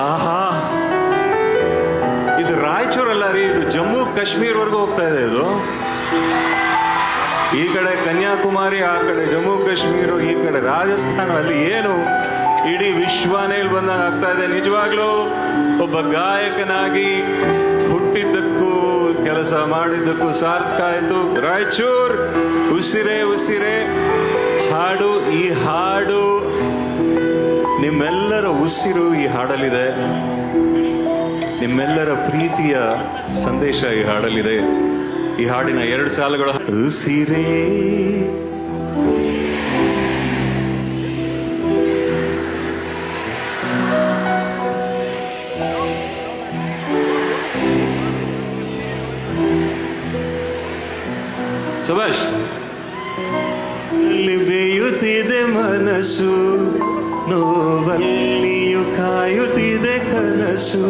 ಆಹಾ, ಇದು ರಾಯಚೂರಲ್ಲ ರೀ, ಇದು ಜಮ್ಮು ಕಾಶ್ಮೀರ್ವರೆಗೂ ಹೋಗ್ತಾ ಇದೆ. ಇದು ಈ ಕಡೆ ಕನ್ಯಾಕುಮಾರಿ, ಆ ಕಡೆ ಜಮ್ಮು ಕಾಶ್ಮೀರ, ಈ ಕಡೆ ರಾಜಸ್ಥಾನ, ಅಲ್ಲಿ ಏನು ಇಡೀ ವಿಶ್ವನೇ ಇಲ್ಲಿ ಬಂದಾಗ ಆಗ್ತಾ ಇದೆ. ನಿಜವಾಗ್ಲೂ ಒಬ್ಬ ಗಾಯಕನಾಗಿ ಹುಟ್ಟಿದ್ದಕ್ಕೂ ಕೆಲಸ ಮಾಡಿದ್ದಕ್ಕೂ ಸಾರ್ಥಕ ಆಯ್ತು. ರಾಯಚೂರ್ ಉಸಿರೇ ಉಸಿರೇ ಹಾಡು. ಈ ಹಾಡು ನಿಮ್ಮೆಲ್ಲರ ಉಸಿರು ಈ ಹಾಡಲ್ಲಿದೆ, ನಿಮ್ಮೆಲ್ಲರ ಪ್ರೀತಿಯ ಸಂದೇಶ ಈ ಹಾಡಲ್ಲಿದೆ. ಈ ಹಾಡಿನ 2 ಸಾಲುಗಳು. ಉಸಿರೇ ಸುಭಾಷ್. ಅಲ್ಲಿ ಬೇಯುತ್ತಿದೆ ಮನಸ್ಸು, ನೋವಲ್ಲಿಯೂ ಕಾಯುತ್ತಿದೆ ಕನಸು.